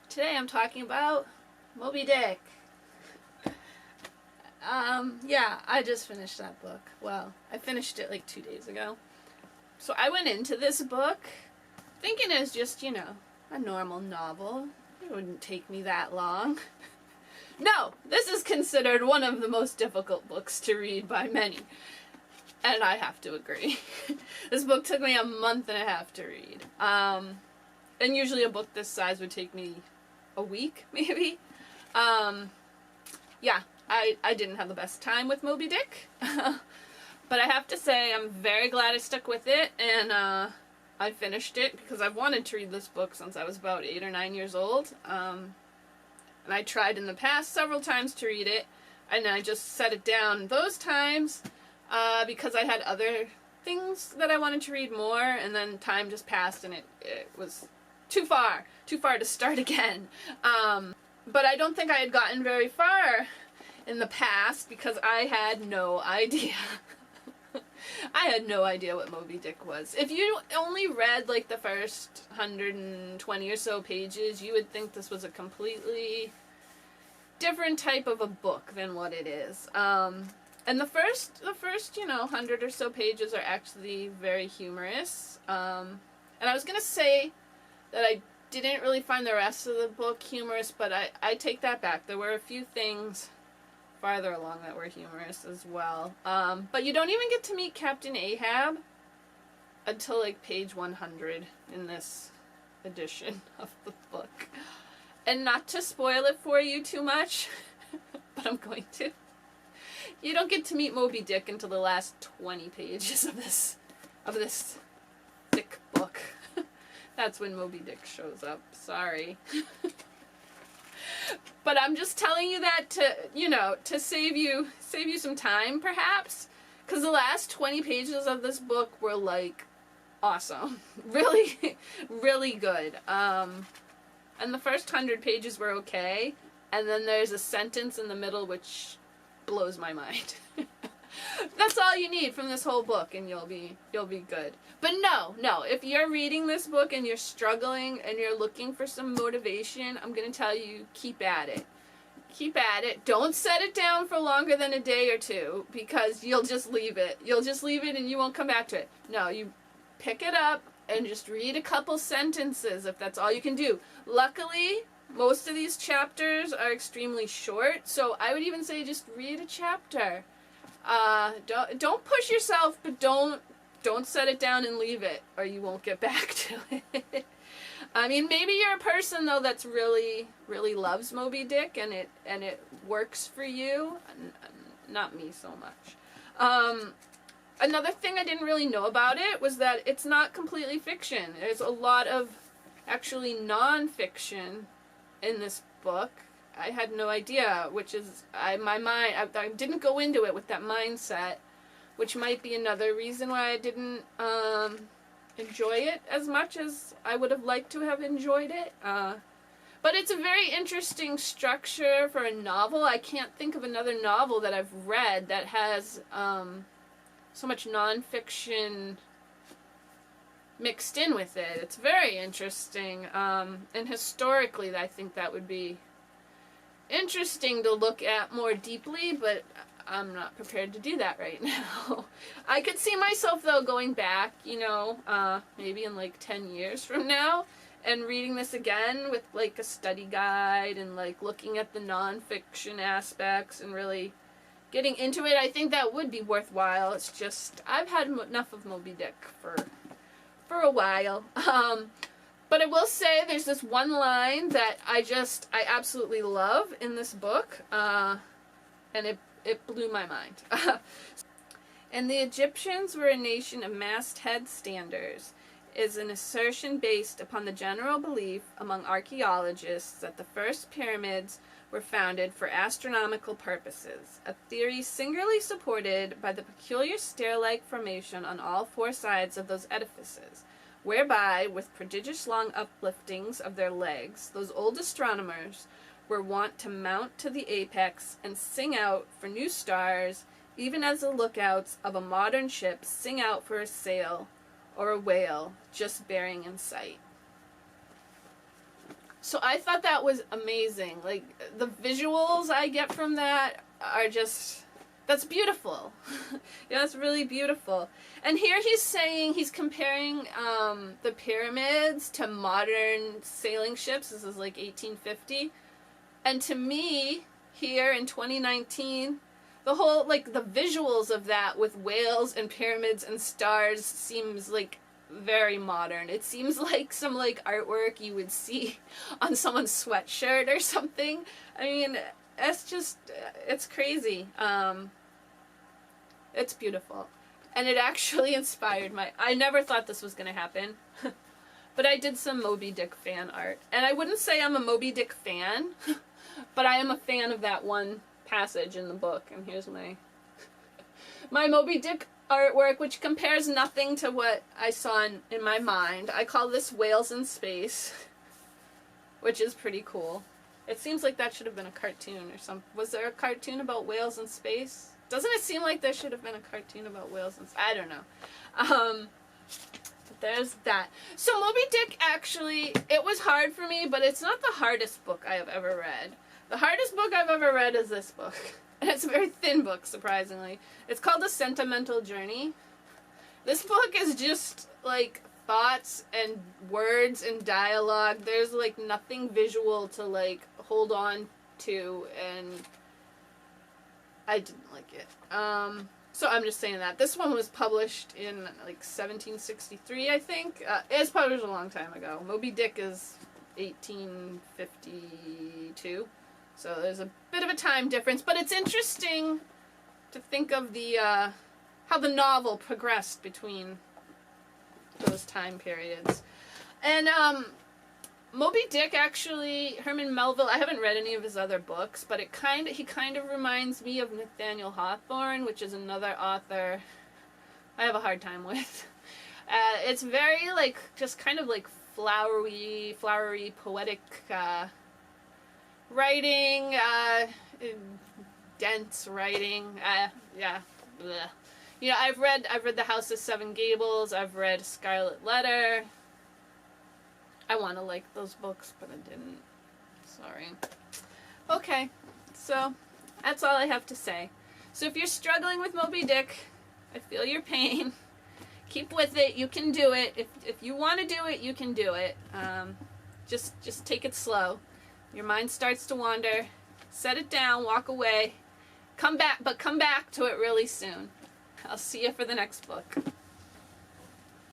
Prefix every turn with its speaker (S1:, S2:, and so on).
S1: Today I'm talking about Moby Dick. Yeah, I just finished that book. Well, I finished it like 2 days ago. So I went into this book thinking it was just, a normal novel. It wouldn't take me that long. No, this is considered one of the most difficult books to read by many. And I have to agree. This book took me a month and a half to read. And usually a book this size would take me a week, maybe. Yeah, I didn't have the best time with Moby Dick. But I have to say, I'm very glad I stuck with it, and I finished it because I've wanted to read this book since I was about 8 or 9 years old. And I tried in the past several times to read it, and I just set it down those times because I had other things that I wanted to read more, and then time just passed and it was too far to start again. But I don't think I had gotten very far in the past because I had no idea. I had no idea what Moby Dick was. If you only read like the first 120 or so pages, you would think this was a completely different type of a book than what it is. And the first 100 or so pages are actually very humorous. And I was gonna say that I didn't really find the rest of the book humorous, but I take that back. There were a few things farther along that were humorous as well. But you don't even get to meet Captain Ahab until like page 100 in this edition of the book. And not to spoil it for you too much, but I'm going to. You don't get to meet Moby Dick until the last 20 pages of this thick book. That's when Moby Dick shows up. Sorry. But I'm just telling you that to save you some time, perhaps, because the last 20 pages of this book were like awesome, really, really good. And the first 100 pages were okay, and then there's a sentence in the middle which blows my mind. That's all you need from this whole book, and you'll be good. But no, if you're reading this book and you're struggling and you're looking for some motivation, I'm going to tell you, keep at it. Keep at it. Don't set it down for longer than a day or two, because you'll just leave it. You'll just leave it and you won't come back to it. No, you pick it up and just read a couple sentences if that's all you can do. Luckily, most of these chapters are extremely short, so I would even say just read a chapter. Don't push yourself, but don't set it down and leave it, or you won't get back to it. I mean, maybe you're a person though that's really loves Moby Dick and it works for you. Not me so much. Another thing I didn't really know about it was that it's not completely fiction. There's a lot of actually non-fiction in this book. I had no idea, which is I didn't go into it with that mindset, which might be another reason why I didn't enjoy it as much as I would have liked to have enjoyed it. But it's a very interesting structure for a novel. I can't think of another novel that I've read that has so much nonfiction mixed in with it. It's very interesting, and historically I think that would be interesting to look at more deeply, but I'm not prepared to do that right now. I could see myself though going back, maybe in like 10 years from now and reading this again with like a study guide and like looking at the nonfiction aspects and really getting into it. I think that would be worthwhile. It's just I've had enough of Moby Dick for a while. But I will say there's this one line that I absolutely love in this book, and it blew my mind. And the Egyptians were a nation of masthead standers is an assertion based upon the general belief among archaeologists that the first pyramids were founded for astronomical purposes, a theory singularly supported by the peculiar stair-like formation on all four sides of those edifices, whereby, with prodigious long upliftings of their legs, those old astronomers were wont to mount to the apex and sing out for new stars, even as the lookouts of a modern ship sing out for a sail or a whale just bearing in sight. So I thought that was amazing. Like, the visuals I get from that are just, that's beautiful. Yeah, that's really beautiful. And here he's saying, he's comparing the pyramids to modern sailing ships. This is like 1850. And to me, here in 2019, the whole, like, the visuals of that with whales and pyramids and stars seems like very modern. It seems like some, like, artwork you would see on someone's sweatshirt or something. I mean, it's just, it's crazy. It's beautiful. And it actually inspired I never thought this was going to happen. But I did some Moby Dick fan art. And I wouldn't say I'm a Moby Dick fan, but I am a fan of that one passage in the book. And here's my Moby Dick artwork, which compares nothing to what I saw in my mind. I call this Whales in Space, which is pretty cool. It seems like that should have been a cartoon or something. Was there a cartoon about whales in space? Doesn't it seem like there should have been a cartoon about whales in space? I don't know. But there's that. So Moby Dick, actually, it was hard for me, but it's not the hardest book I have ever read. The hardest book I've ever read is this book. And it's a very thin book, surprisingly. It's called A Sentimental Journey. This book is just, like, thoughts and words and dialogue. There's, like, nothing visual to, like, hold on to, and I didn't like it. So I'm just saying that. This one was published in, like, 1763, I think. It was published a long time ago. Moby Dick is 1852. So there's a bit of a time difference, but it's interesting to think of the how the novel progressed between those time periods. And Moby Dick, actually, Herman Melville, I haven't read any of his other books, but he kind of reminds me of Nathaniel Hawthorne, which is another author I have a hard time with. It's very, like, just kind of like flowery, poetic writing, dense writing. Yeah. Blech. You know, I've read The House of Seven Gables. I've read Scarlet Letter. I want to like those books, but I didn't. Sorry. Okay, so that's all I have to say. So if you're struggling with Moby Dick, I feel your pain. Keep with it. You can do it. If you want to do it, you can do it. Just take it slow. Your mind starts to wander. Set it down. Walk away. Come back to it really soon. I'll see you for the next book.